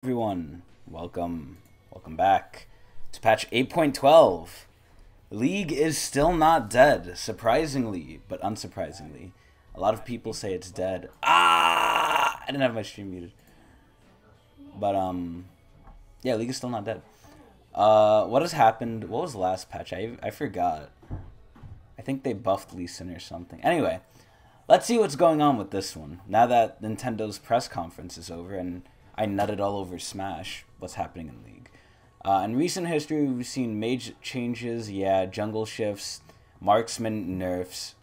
Everyone, welcome back to patch 8.12. League is still not dead, surprisingly, but unsurprisingly. A lot of people say it's dead. I didn't have my stream muted. But, yeah, League is still not dead. What has happened? What was the last patch? I forgot. I think they buffed Lee Sin or something. Anyway, let's see what's going on with this one. Now that Nintendo's press conference is over and I nutted all over Smash, what's happening in League. In recent history, we've seen major changes, jungle shifts, marksman nerfs,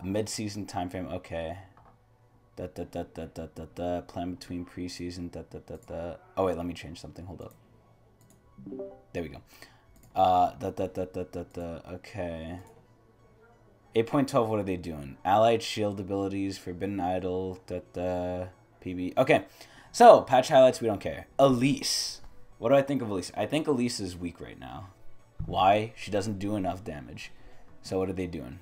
mid-season time frame, okay. Plan between preseason, Oh wait, let me change something, hold up. There we go. Okay. 8.12, what are they doing? Allied shield abilities, forbidden idol, PB. Okay. So, patch highlights, we don't care. Elise. What do I think of Elise? I think Elise is weak right now. Why? She doesn't do enough damage. So what are they doing?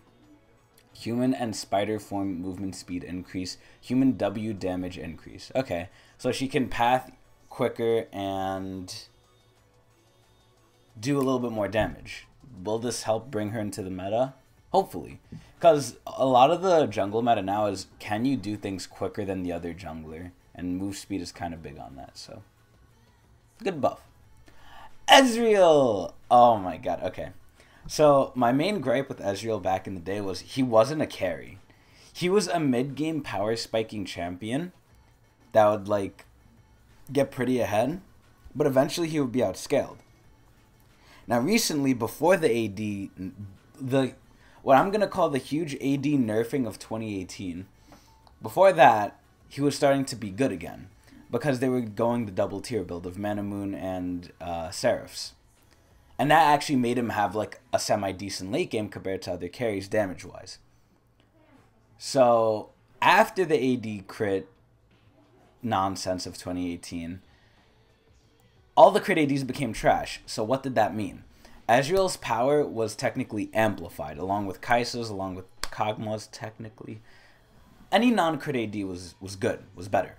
Human and spider form movement speed increase. Human W damage increase. Okay. So she can path quicker and do a little bit more damage. Will this help bring her into the meta? Hopefully. Because a lot of the jungle meta now is, can you do things quicker than the other jungler? And move speed is kind of big on that, so. Good buff. Ezreal! Oh my god, okay. So, my main gripe with Ezreal back in the day was he wasn't a carry. He was a mid-game power spiking champion that would, like, get pretty ahead, but eventually he would be outscaled. Now, recently, before the AD, what I'm going to call the huge AD nerfing of 2018, before that, he was starting to be good again because they were going the double tier build of Mana Moon and Seraphs. And that actually made him have like a semi-decent late game compared to other carries damage-wise. So after the AD crit nonsense of 2018, all the crit ADs became trash. So what did that mean? Ezreal's power was technically amplified along with Kai'Sa's, along with Kog'Maw's technically. Any non-crit AD was good, was better.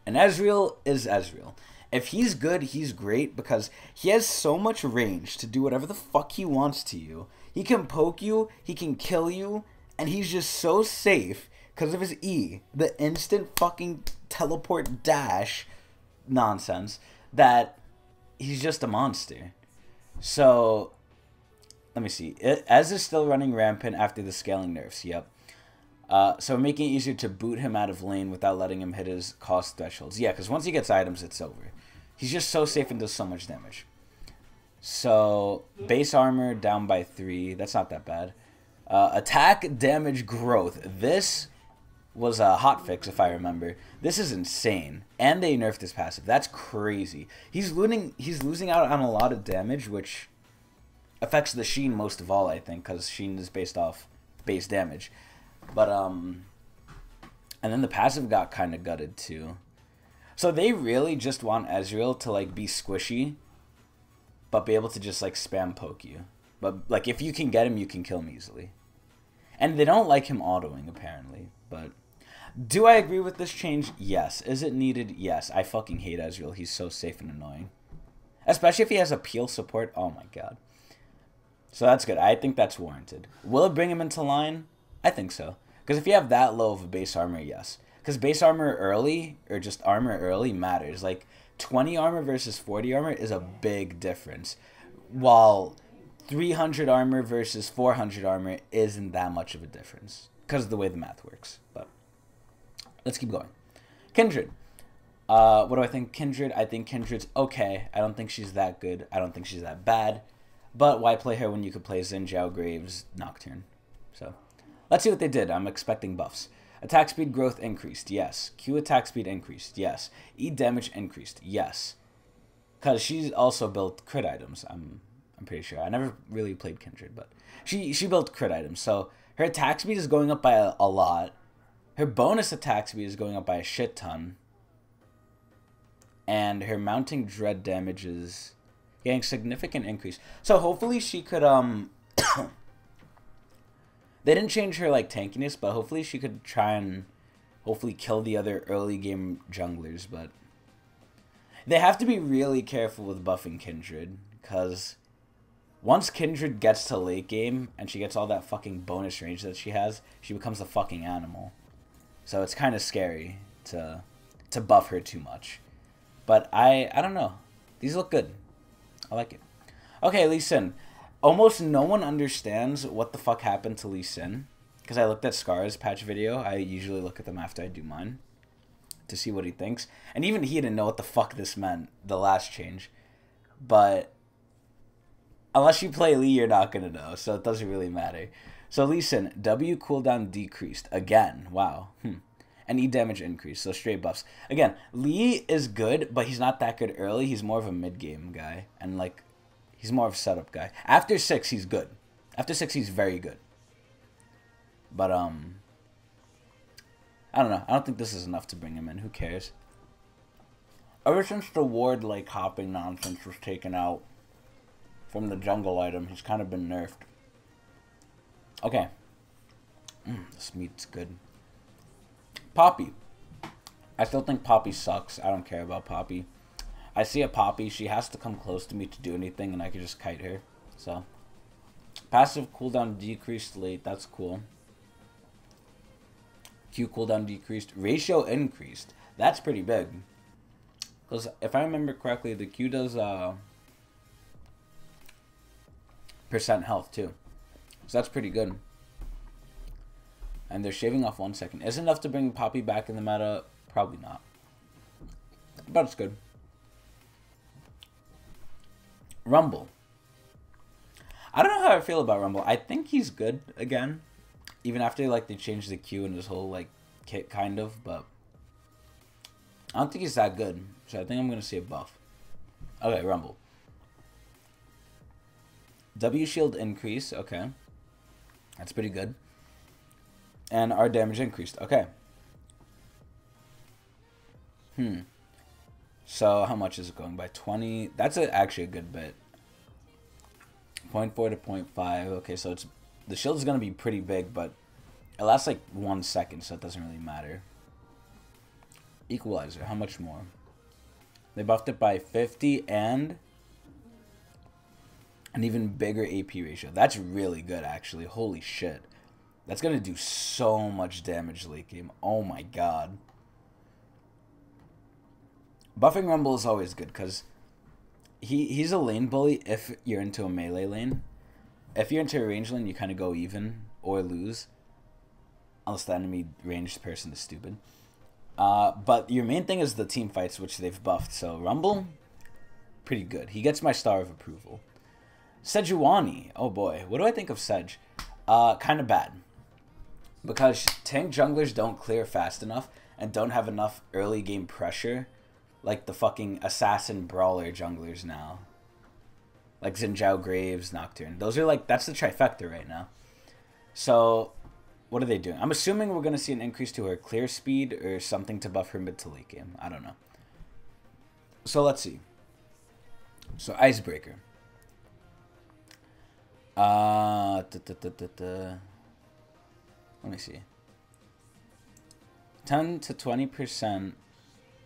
And Ezreal is Ezreal. If he's good, he's great because he has so much range to do whatever the fuck he wants to you. He can poke you, he can kill you, and he's just so safe because of his E, the instant fucking teleport dash nonsense, that he's just a monster. So, let me see. Ez is still running rampant after the scaling nerfs, yep. So making it easier to boot him out of lane without letting him hit his cost thresholds. Yeah, because once he gets items, it's over. He's just so safe and does so much damage. So, base armor down by 3. That's not that bad. Attack damage growth. This was a hotfix, if I remember. This is insane. And they nerfed his passive. That's crazy. He's losing out on a lot of damage, which affects the Sheen most of all, I think, because Sheen is based off base damage. But, and then the passive got kind of gutted, too. So they really just want Ezreal to, like, be squishy, but be able to just, like, spam poke you. But, like, if you can get him, you can kill him easily. And they don't like him autoing, apparently. But, do I agree with this change? Yes. Is it needed? Yes. I fucking hate Ezreal. He's so safe and annoying. Especially if he has a peel support. Oh, my God. So that's good. I think that's warranted. Will it bring him into line? I think so. Because if you have that low of a base armor, yes. Because base armor early, or just armor early, matters. Like, 20 armor versus 40 armor is a big difference. While 300 armor versus 400 armor isn't that much of a difference. Because of the way the math works. But, let's keep going. Kindred. What do I think Kindred? I think Kindred's okay. I don't think she's that good. I don't think she's that bad. But why play her when you could play Xin Zhao, Graves, Nocturne? So, let's see what they did. I'm expecting buffs. Attack speed growth increased, yes. Q attack speed increased, yes. E damage increased, yes. Because she's also built crit items, I'm pretty sure. I never really played Kindred, but she built crit items. So her attack speed is going up by a lot. Her bonus attack speed is going up by a shit ton. And her mounting dread damage is getting significant increase. So hopefully she could they didn't change her like tankiness, but hopefully she could try and hopefully kill the other early game junglers, but They have to be really careful with buffing Kindred, because once Kindred gets to late game and she gets all that fucking bonus range that she has, she becomes a fucking animal. So it's kind of scary to buff her too much. But I don't know. These look good. I like it. Okay, Lee Sin. Almost no one understands what the fuck happened to Lee Sin, because I looked at Scar's patch video. I usually look at them after I do mine to see what he thinks. And even he didn't know what the fuck this meant, the last change. But unless you play Lee, you're not going to know, so it doesn't really matter. So Lee Sin, W cooldown decreased. Again, wow. And E damage increased, so straight buffs. Again, Lee is good, but he's not that good early. He's more of a mid-game guy, and like, he's more of a setup guy. After 6, he's good. After 6, he's very good. But, I don't know. I don't think this is enough to bring him in. Who cares? Ever since the ward, like, hopping nonsense was taken out from the jungle item, he's kind of been nerfed. Okay. This meat's good. Poppy. I still think Poppy sucks. I don't care about Poppy. I see a Poppy, she has to come close to me to do anything, and I can just kite her. So, passive cooldown decreased late. That's cool. Q cooldown decreased. Ratio increased. That's pretty big. Because if I remember correctly, the Q does percent health too. So that's pretty good. And they're shaving off 1 second. Is it enough to bring Poppy back in the meta? Probably not. But it's good. Rumble. I don't know how I feel about Rumble. I think he's good again. Even after like they changed the Q and his whole like kit kind of, but I don't think he's that good. So I think I'm gonna see a buff. Okay, Rumble. W shield increase, okay. That's pretty good. And our damage increased, okay. So how much is it going by? 20. That's actually a good bit. 0.4 to 0.5. Okay, so it's the shield is gonna be pretty big, but it lasts like 1 second, so it doesn't really matter. Equalizer, how much more? They buffed it by 50 and an even bigger AP ratio. That's really good, actually. Holy shit. That's going to do so much damage late game. Oh my god. Buffing Rumble is always good, because he's a lane bully if you're into a melee lane. If you're into a range lane, you kind of go even or lose. Unless the enemy ranged person is stupid. But your main thing is the team fights, which they've buffed. So Rumble, pretty good. He gets my star of approval. Sejuani, oh boy, what do I think of Sej? Kind of bad. Because tank junglers don't clear fast enough and don't have enough early game pressure like the fucking assassin brawler junglers now. Like Xin Zhao, Graves, Nocturne. Those are like, that's the trifecta right now. So, what are they doing? I'm assuming we're going to see an increase to her clear speed or something to buff her mid to late game. I don't know. So, let's see. So, Icebreaker. Let me see. 10 to 20%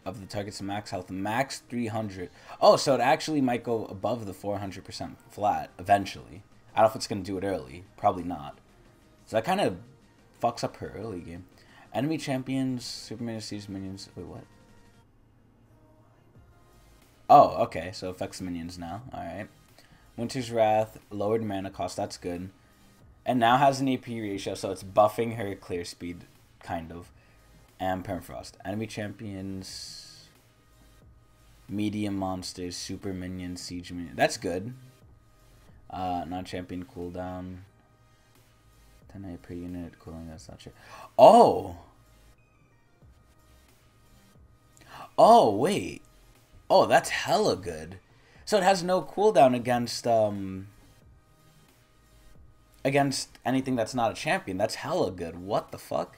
of the target's max health, max 300. Oh, so it actually might go above the 400% flat eventually. I don't know if it's going to do it early. Probably not. So that kind of fucks up her early game. Enemy champions, Superman sees minions. Wait, what? Oh, okay. So it affects minions now. Alright. Winter's Wrath, lowered mana cost. That's good. And now has an AP ratio, so it's buffing her clear speed, kind of. And Permafrost. Enemy champions, medium monsters, super minions, siege minions. That's good. Non-champion cooldown. 10 per unit. Cooling, that's not sure. Oh! Oh, wait. Oh, that's hella good. So it has no cooldown against anything that's not a champion. That's hella good. What the fuck?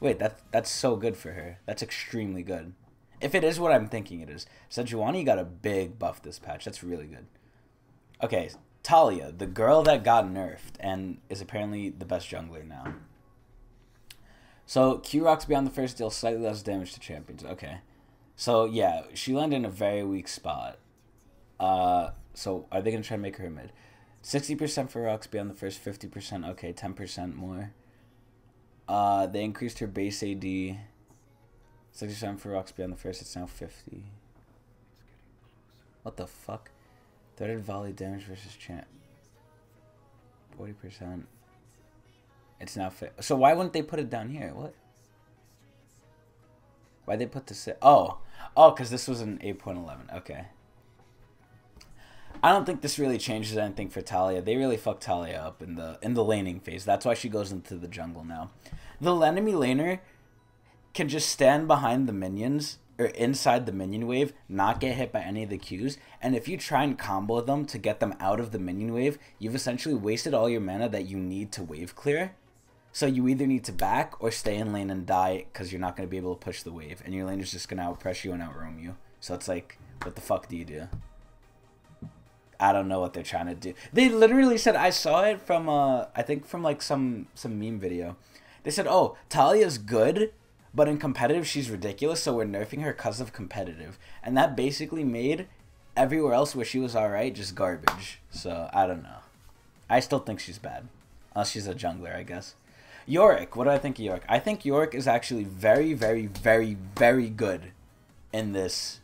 Wait, that's so good for her. That's extremely good. If it is what I'm thinking it is. Sejuani got a big buff this patch. That's really good. Okay, Talia, the girl that got nerfed and is apparently the best jungler now. So, Q rocks beyond the first deal slightly less damage to champions. Okay. So yeah, she landed in a very weak spot. So are they gonna try to make her mid? 60% for rocks beyond the first, 50%. Okay, 10% more. They increased her base AD. 60% for rocks beyond the first. It's now 50. What the fuck? Threaded volley damage versus champ. 40%. It's now fit. So why wouldn't they put it down here? What? Why they put this? Oh, because this was an 8.11. Okay. I don't think this really changes anything for Talia. They really fucked Talia up in the laning phase. That's why she goes into the jungle now. The enemy laner can just stand behind the minions or inside the minion wave, not get hit by any of the Qs, and if you try and combo them to get them out of the minion wave, you've essentially wasted all your mana that you need to wave clear. So you either need to back or stay in lane and die because you're not going to be able to push the wave, and your lane is just going to outpress you and outroam you. So it's like, what the fuck do you do? I don't know what they're trying to do. They literally said, I saw it from, I think from like some meme video. They said, oh, Talia's good, but in competitive she's ridiculous, so we're nerfing her because of competitive. And that basically made everywhere else where she was alright just garbage. So, I don't know. I still think she's bad. Unless she's a jungler, I guess. Yorick, what do I think of Yorick? I think Yorick is actually very, very, very, very good in this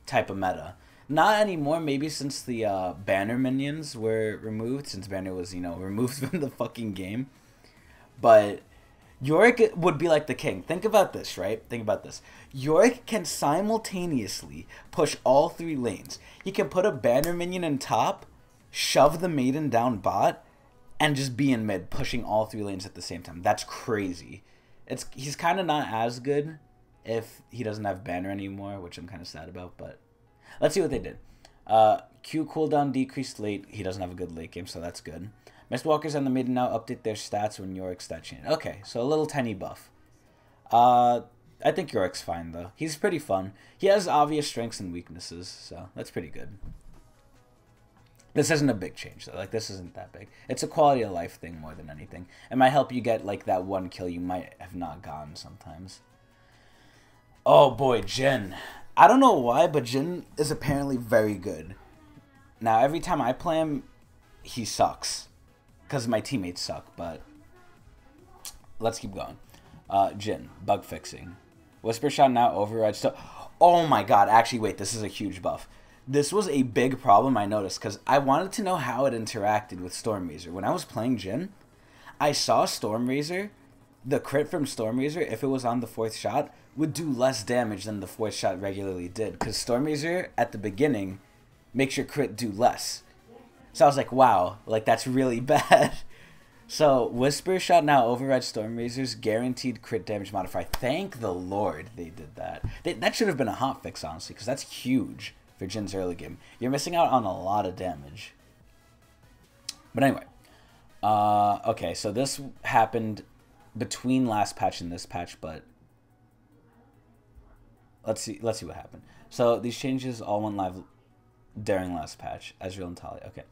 type of meta. Not anymore, maybe since the banner minions were removed, since banner was, you know, removed from the fucking game. But Yorick would be like the king. Think about this, right? Think about this. Yorick can simultaneously push all 3 lanes. He can put a banner minion in top, shove the maiden down bot, and just be in mid, pushing all 3 lanes at the same time. That's crazy. He's kind of not as good if he doesn't have banner anymore, which I'm kind of sad about, but let's see what they did. Q cooldown decreased late. He doesn't have a good late game, so that's good. Mistwalkers and the maiden now update their stats when Yorick's stat change. Okay, so a little tiny buff. I think Yorick's fine, though. He's pretty fun. He has obvious strengths and weaknesses, so that's pretty good. This isn't a big change, though. Like, this isn't that big. It's a quality of life thing more than anything. It might help you get, like, that one kill you might have not gotten sometimes. Oh, boy, Jhin. I don't know why, but Jhin is apparently very good. Now, every time I play him, he sucks. Because my teammates suck, but let's keep going. Jhin, bug fixing. Whisper Shot now override stuff. Oh my god, actually, wait, this is a huge buff. This was a big problem I noticed because I wanted to know how it interacted with Stormrazor. When I was playing Jhin, I saw Stormrazor, the crit from Stormrazor, if it was on the 4th shot, would do less damage than the 4th shot regularly did. Because Stormrazor, at the beginning, makes your crit do less. So I was like, wow, like that's really bad. So Whisper Shot now overrides Stormrazor's guaranteed crit damage modifier. Thank the Lord they did that. That should have been a hotfix, honestly, because that's huge for Jin's early game. You're missing out on a lot of damage. But anyway, okay, so this happened between last patch and this patch, but let's see what happened. So these changes all went live during last patch. Ezreal and Talia. Okay.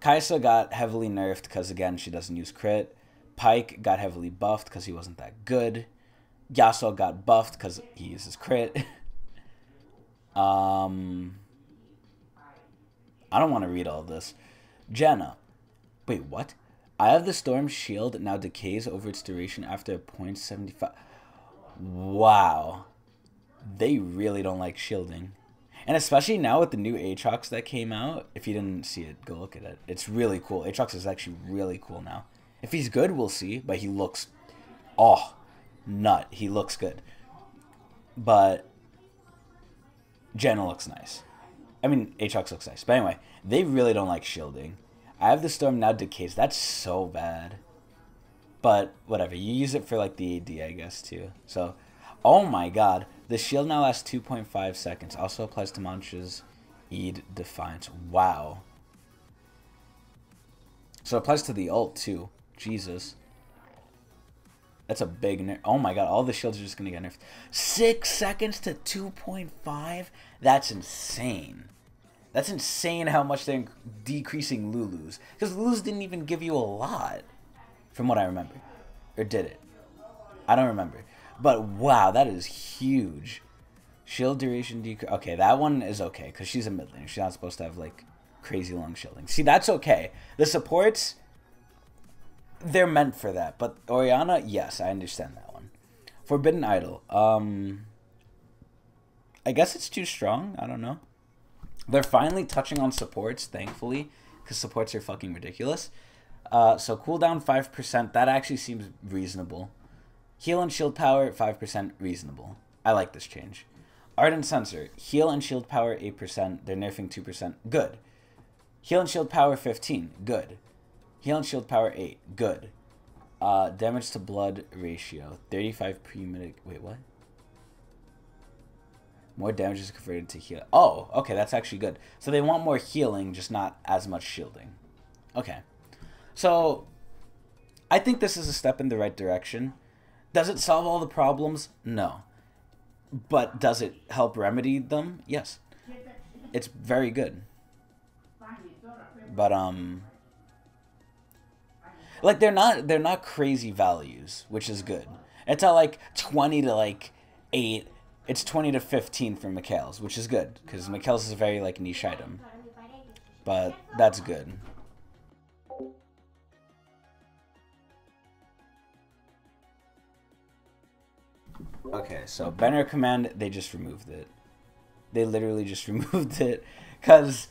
Kai'Sa got heavily nerfed because, again, she doesn't use crit. Pyke got heavily buffed because he wasn't that good. Yasuo got buffed because he uses crit. I don't want to read all this. Janna. Wait, what? Eye of the Storm shield now decays over its duration after 0.75. Wow. They really don't like shielding. And especially now with the new Aatrox that came out, if you didn't see it, go look at it. It's really cool. Aatrox is actually really cool now. If he's good, we'll see. But he looks... Oh, nut. He looks good. But Janna looks nice. I mean, Aatrox looks nice. But anyway, they really don't like shielding. Eye of the Storm now decays. That's so bad. But whatever. You use it for like the AD, I guess, too. So, oh my god. The shield now lasts 2.5 seconds. Also applies to Mantra's Eid Defiance. Wow. So it applies to the ult, too. Jesus. That's a big nerf. Oh my god, all the shields are just going to get nerfed. 6 seconds to 2.5? That's insane. That's insane how much they're decreasing Lulu's. Because Lulu's didn't even give you a lot. From what I remember. Or did it? I don't remember. But wow, that is huge. Shield duration decrease. Okay, that one is okay because she's a mid laner. She's not supposed to have like crazy long shielding. See, that's okay. The supports, they're meant for that. But Orianna, yes, I understand that one. Forbidden Idol. I guess it's too strong. I don't know. They're finally touching on supports, thankfully, because supports are fucking ridiculous. So cooldown 5%. That actually seems reasonable. Heal and shield power 5%, reasonable. I like this change. Ardent Sensor. Heal and shield power 8%. They're nerfing 2%. Good. Heal and shield power 15. Good. Heal and shield power 8. Good. Damage to blood ratio 35 per minute. Wait, what? More damage is converted to heal. Oh, okay, that's actually good. So they want more healing, just not as much shielding. Okay. So I think this is a step in the right direction. Does it solve all the problems? No. But does it help remedy them? Yes. It's very good. But like they're not crazy values, which is good. It's not like 20 to like 8. It's 20 to 15 for Mikhail's, which is good because Mikhail's is a very like niche item. But that's good. Okay, so banner command, they just removed it. They literally just removed it because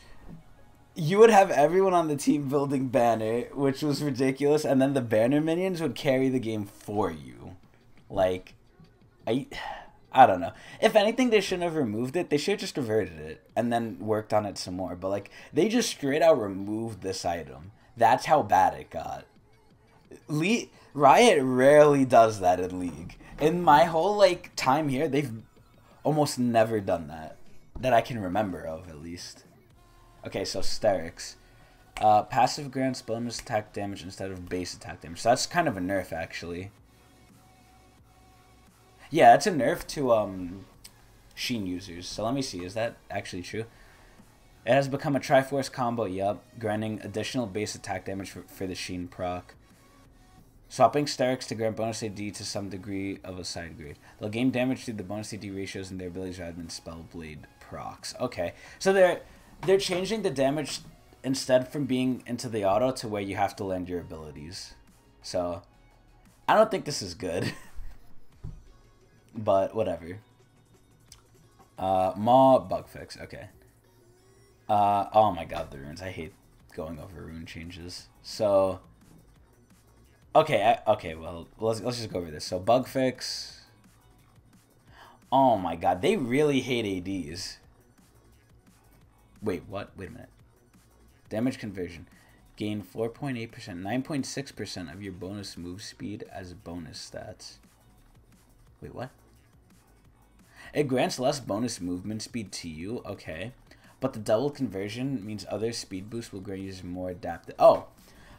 you would have everyone on the team building banner, which was ridiculous, and then the banner minions would carry the game for you. Like, I don't know. If anything, they shouldn't have removed it. They should have just reverted it and then worked on it some more. But like, they just straight out removed this item. That's how bad it got. Riot rarely does that in League. In my whole like time here, they've almost never done that I can remember of, at least. Okay, so Sterix. Passive grants bonus attack damage instead of base attack damage. So that's kind of a nerf, actually. Yeah, it's a nerf to Sheen users. So let me see, is that actually true? It has become a Triforce combo, yup, granting additional base attack damage for the Sheen proc. Swapping Sterix to grant bonus AD to some degree of a side grade. They'll gain damage through the bonus AD ratios and their abilities rather than Spellblade procs. Okay, so they're changing the damage instead from being into the auto to where you have to land your abilities. So I don't think this is good. But whatever. Maw bug fix. Okay. Oh my god, the runes. I hate going over rune changes. So okay, well, let's just go over this. So bug fix. Oh my god, they really hate ADs. Wait, what? Wait a minute. Damage conversion. Gain 4.8%, 9.6% of your bonus move speed as bonus stats. Wait, what? It grants less bonus movement speed to you, okay. But the double conversion means other speed boosts will grant you more adaptive. Oh,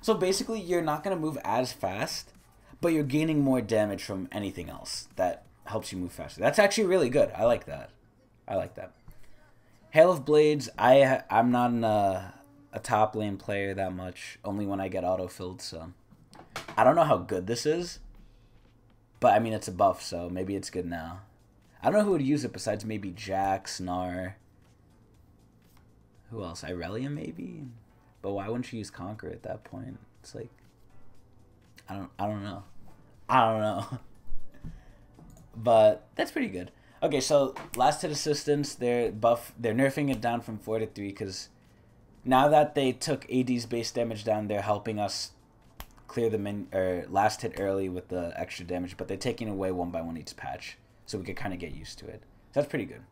so basically you're not going to move as fast, but you're gaining more damage from anything else that helps you move faster. That's actually really good. I like that. I like that. Hail of Blades, I'm not a top lane player that much, only when I get auto-filled, so I don't know how good this is, but I mean it's a buff, so maybe it's good now. I don't know who would use it besides maybe Jack, Snar. Who else? Irelia maybe? But why wouldn't you use Conquer at that point? It's like I don't know. I don't know. But that's pretty good. Okay, so last hit assistance, they're nerfing it down from 4 to 3 because now that they took AD's base damage down, they're helping us clear the last hit early with the extra damage, but they're taking away one by one each patch, so we could kind of get used to it. So that's pretty good.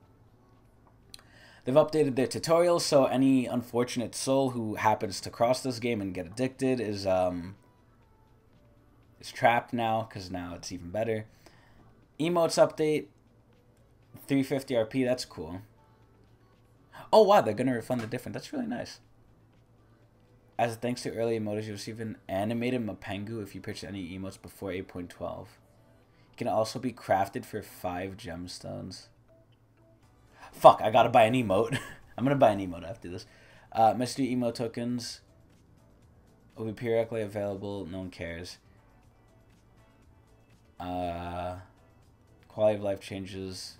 They've updated their tutorials, so any unfortunate soul who happens to cross this game and get addicted is trapped now, because now it's even better. Emotes update, 350 RP, that's cool. Oh wow, they're going to refund the difference. That's really nice. As thanks to early emotes, you receive an animated Mapengu if you purchase any emotes before 8.12. It can also be crafted for 5 gemstones. Fuck, I gotta buy an emote. I'm gonna buy an emote after this. Mystery emote tokens will be periodically available. No one cares. Quality of life changes.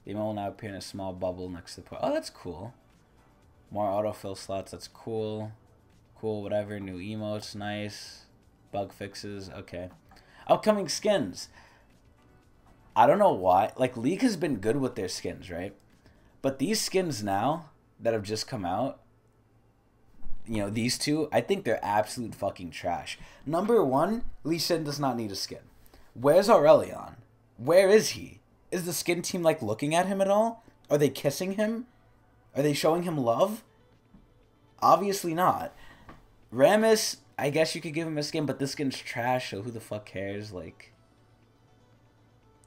The emote will now appear in a small bubble next to the... Oh, that's cool. More autofill slots. That's cool. Cool, whatever. New emotes. Nice. Bug fixes. Okay. Upcoming skins. I don't know why. Like, League has been good with their skins, right? But these skins now that have just come out, you know, these two, I think they're absolute fucking trash. Number one, Lee Sin does not need a skin. Where's Aurelion? Where is he? Is the skin team, like, looking at him at all? Are they kissing him? Are they showing him love? Obviously not. Rammus, I guess you could give him a skin, but this skin's trash, so who the fuck cares? Like,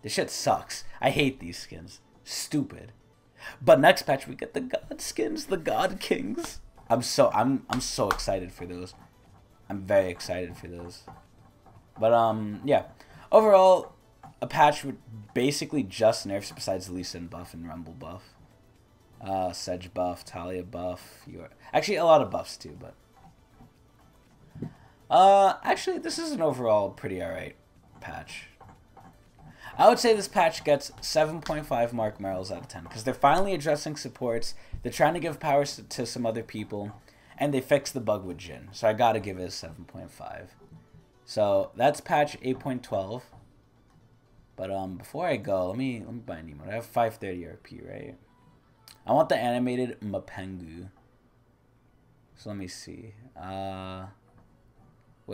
this shit sucks. I hate these skins. Stupid. But next patch we get the God skins, the God Kings. I'm so excited for those. I'm very excited for those. But yeah. Overall, a patch with basically just nerfs besides the Lee Sin buff and Rumble buff. Sedge buff, Talia buff. Actually a lot of buffs too, but actually this is an overall pretty alright patch. I would say this patch gets 7.5 Mark Merrills out of 10 because they're finally addressing supports. They're trying to give powers to some other people, and they fixed the bug with Jhin. So I gotta give it a 7.5. So that's patch 8.12. But before I go, let me buy an emote. I have 530 RP, right? I want the animated Mapengu. So let me see. Where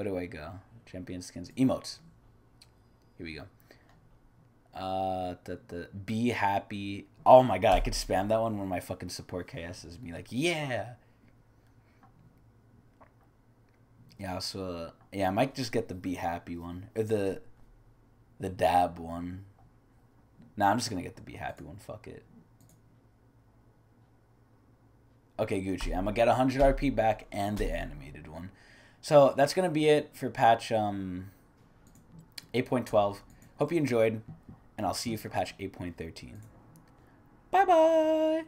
do I go? Champion skins, emotes. Here we go. Be happy. Oh my god, I could spam that one when my fucking support KS's me like, yeah. Yeah, so yeah, I might just get the be happy one or the dab one. Nah, I'm just gonna get the be happy one. Fuck it. Okay, Gucci. I'm gonna get 100 RP back and the animated one. So that's gonna be it for patch 8.12. Hope you enjoyed, and I'll see you for patch 8.13. Bye bye.